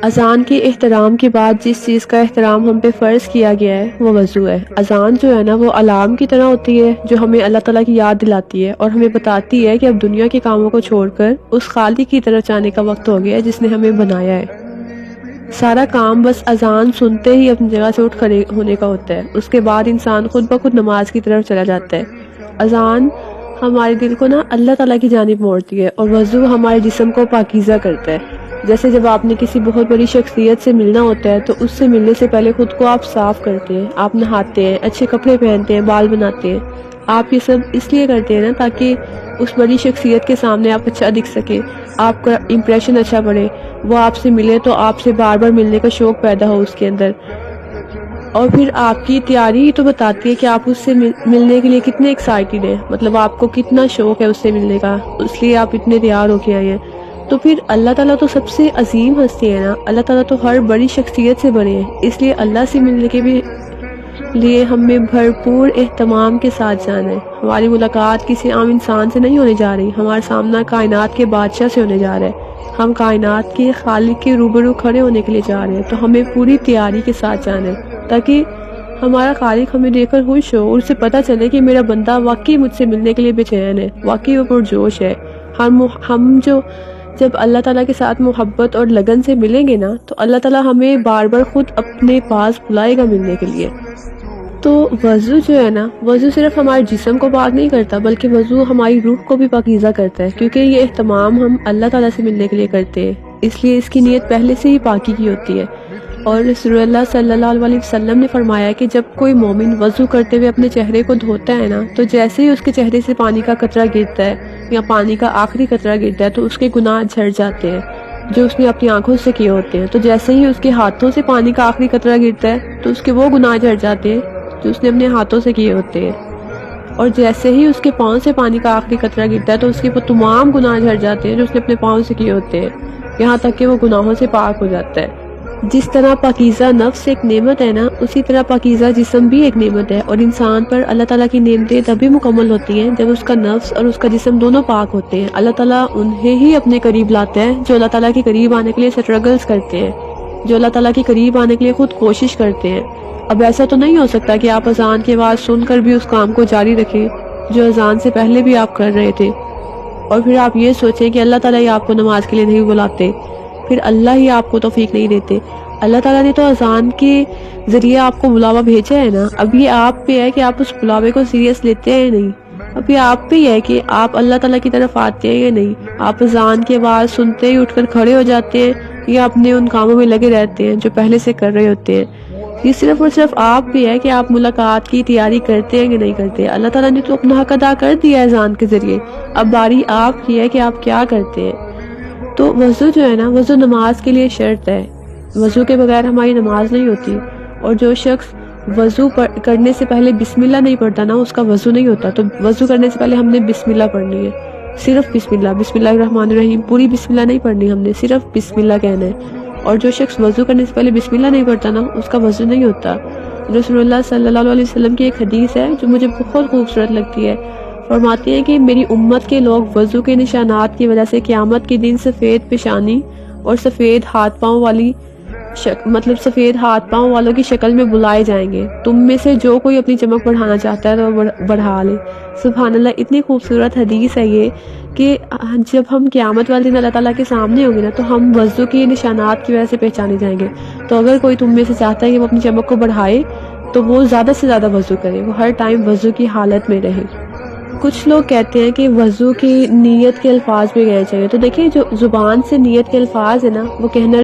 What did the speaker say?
اذان کے احترام کے بعد جس چیز کا احترام ہم پہ فرض کیا گیا ہے وہ وضو ہے۔ اذان جو ہے نا وہ الارم کی طرح ہوتی ہے جو ہمیں اللہ تعالیٰ کی یاد دلاتی ہے اور ہمیں بتاتی ہے کہ اب دنیا کے کاموں کو چھوڑ کر اس خالق کی طرف جانے کا وقت ہو گیا ہے جس نے ہمیں بنایا ہے۔ سارا کام بس اذان سنتے ہی اپنی جگہ سے اٹھ کھڑے ہونے کا ہوتا ہے، اس کے بعد انسان خود بخود نماز کی طرف چلا جاتا ہے۔ اذان ہمارے دل کو نا اللہ تعالیٰ کی جانب موڑتی ہے اور وضو ہمارے جسم کو پاکیزہ کرتا ہے۔ جیسے جب آپ نے کسی بہت بڑی شخصیت سے ملنا ہوتا ہے تو اس سے ملنے سے پہلے خود کو آپ صاف کرتے ہیں، آپ نہاتے ہیں، اچھے کپڑے پہنتے ہیں، بال بناتے ہیں۔ آپ یہ سب اس لیے کرتے ہیں نا تاکہ اس بڑی شخصیت کے سامنے آپ اچھا دکھ سکے، آپ کا امپریشن اچھا بڑھے، وہ آپ سے ملے تو آپ سے بار بار ملنے کا شوق پیدا ہو اس کے اندر۔ اور پھر آپ کی تیاری ہی تو بتاتی ہے کہ آپ اس سے ملنے کے لیے کتنے ایکسائٹیڈ ہیں، مطلب آپ کو کتنا شوق ہے اس سے ملنے کا، اس لیے آپ اتنے تیار ہو کے آئے ہیں۔ تو پھر اللہ تعالیٰ تو سب سے عظیم ہستی ہے نا، اللہ تعالیٰ تو ہر بڑی شخصیت سے بنے ہیں، اس لیے اللہ سے ملنے کے بھی لیے ہمیں بھرپور اہتمام کے ساتھ جانا ہے۔ ہماری ملاقات کسی عام انسان سے نہیں ہونے جا رہی، ہمارا سامنا کائنات کے بادشاہ سے ہونے جا رہا ہے، ہم کائنات کے خالق کے روبرو کھڑے ہونے کے لیے جا رہے ہیں، تو ہمیں پوری تیاری کے ساتھ جانا ہے تاکہ ہمارا خالق ہمیں دیکھ کر خوش ہو اور اسے پتہ چلے کہ میرا بندہ واقعی مجھ سے ملنے کے لیے بے چین ہے، واقعی وہ پرجوش ہے۔ ہم جب اللہ تعالیٰ کے ساتھ محبت اور لگن سے ملیں گے نا تو اللہ تعالیٰ ہمیں بار بار خود اپنے پاس بلائے گا ملنے کے لیے۔ تو وضو جو ہے نا، وضو صرف ہمارے جسم کو پاک نہیں کرتا بلکہ وضو ہماری روح کو بھی پاکیزہ کرتا ہے، کیونکہ یہ اہتمام ہم اللہ تعالیٰ سے ملنے کے لیے کرتے ہیں، اس لیے اس کی نیت پہلے سے ہی پاکی کی ہوتی ہے۔ اور رسول اللہ صلی اللہ علیہ وسلم نے فرمایا کہ جب کوئی مومن وضو کرتے ہوئے اپنے چہرے کو دھوتا ہے نا تو جیسے ہی اس کے چہرے سے پانی کا قطرہ گرتا ہے یا پانی کا آخری قطرہ گرتا ہے تو اس کے گناہ جھڑ جاتے ہیں جو اس نے اپنی آنکھوں سے کیے ہوتے ہیں۔ تو جیسے ہی اس کے ہاتھوں سے پانی کا آخری قطرہ گرتا ہے تو اس کے وہ گناہ جھڑ جاتے ہیں جو اس نے اپنے ہاتھوں سے کیے ہوتے ہیں، اور جیسے ہی اس کے پاؤں سے پانی کا آخری قطرہ گرتا ہے تو اس کے وہ تمام گناہ جھڑ جاتے ہیں جو اس نے اپنے پاؤں سے کیے ہوتے ہیں، یہاں تک کہ وہ گناہوں سے پاک ہو جاتا ہے۔ جس طرح پاکیزہ نفس ایک نعمت ہے نا، اسی طرح پاکیزہ جسم بھی ایک نعمت ہے، اور انسان پر اللہ تعالیٰ کی نعمتیں تبھی مکمل ہوتی ہیں جب اس کا نفس اور اس کا جسم دونوں پاک ہوتے ہیں۔ اللہ تعالیٰ انہیں ہی اپنے قریب لاتا ہے جو اللہ تعالیٰ کے قریب آنے کے لیے سٹرگلز کرتے ہیں، جو اللہ تعالیٰ کے قریب آنے کے لیے خود کوشش کرتے ہیں۔ اب ایسا تو نہیں ہو سکتا کہ آپ اذان کی آواز سن کر بھی اس کام کو جاری رکھیں جو اذان سے پہلے بھی آپ کر رہے تھے، اور پھر آپ یہ سوچیں کہ اللہ تعالیٰ ہی آپ کو نماز کے لیے نہیں بلاتے، پھر اللہ ہی آپ کو توفیق نہیں دیتے۔ اللہ تعالیٰ نے تو اذان کے ذریعے آپ کو بلاوا بھیجا ہے نا، اب یہ آپ پہ ہے کہ آپ اس بلاوے کو سیریس لیتے ہیں یا نہیں، اب یہ آپ پہ ہی ہے کہ آپ اللہ تعالیٰ کی طرف آتے ہیں یا نہیں۔ آپ اذان کی آواز سنتے ہی اٹھ کر کھڑے ہو جاتے ہیں یا اپنے ان کاموں میں لگے رہتے ہیں جو پہلے سے کر رہے ہوتے ہیں۔ یہ صرف اور صرف آپ بھی ہے کہ آپ ملاقات کی تیاری کرتے ہیں کہ نہیں کرتے۔ اللہ تعالیٰ نے تو اپنا حق ادا کر دیا ہے اذان کے ذریعے، اب باری آپ کی ہے کہ آپ کیا کرتے ہیں۔ تو وضو جو ہے نا، وضو نماز کے لیے شرط ہے، وضو کے بغیر ہماری نماز نہیں ہوتی، اور جو شخص وضو کرنے سے پہلے بسم اللہ نہیں پڑھتا نا اس کا وضو نہیں ہوتا۔ تو وضو کرنے سے پہلے ہم نے بسم اللہ پڑھنی ہے، صرف بسم اللہ، بسم اللہ الرحمن الرحیم، پوری بسم اللہ نہیں پڑھنی، ہم نے صرف بسم اللہ کہنا ہے۔ اور جو شخص وضو کرنے سے پہلے بسم اللہ نہیں پڑھتا نا اس کا وضو نہیں ہوتا۔ رسول اللہ صلی اللہ علیہ وسلم کی ایک حدیث ہے جو مجھے بہت خوبصورت لگتی ہے، فرماتے ہیں کہ میری امت کے لوگ وضو کے نشانات کی وجہ سے قیامت کے دن سفید پیشانی اور سفید ہاتھ پاؤں والوں کی شکل میں بلائے جائیں گے، تم میں سے جو کوئی اپنی چمک بڑھانا چاہتا ہے تو وہ بڑھا لے۔ سبحان اللہ، اتنی خوبصورت حدیث ہے یہ کہ جب ہم قیامت والے دن اللہ تعالیٰ کے سامنے ہوں گے نا تو ہم وضو کے نشانات کی وجہ سے پہچانے جائیں گے۔ تو اگر کوئی تم میں سے چاہتا ہے کہ وہ اپنی چمک کو بڑھائے تو وہ زیادہ سے زیادہ وضو کرے، وہ ہر ٹائم وضو کی حالت میں رہے۔ کچھ لوگ کہتے ہیں کہ وضو کی نیت کے الفاظ بھی گئے چاہیے، تو دیکھیں جو زبان سے نیت کے الفاظ ہے نا وہ کہنا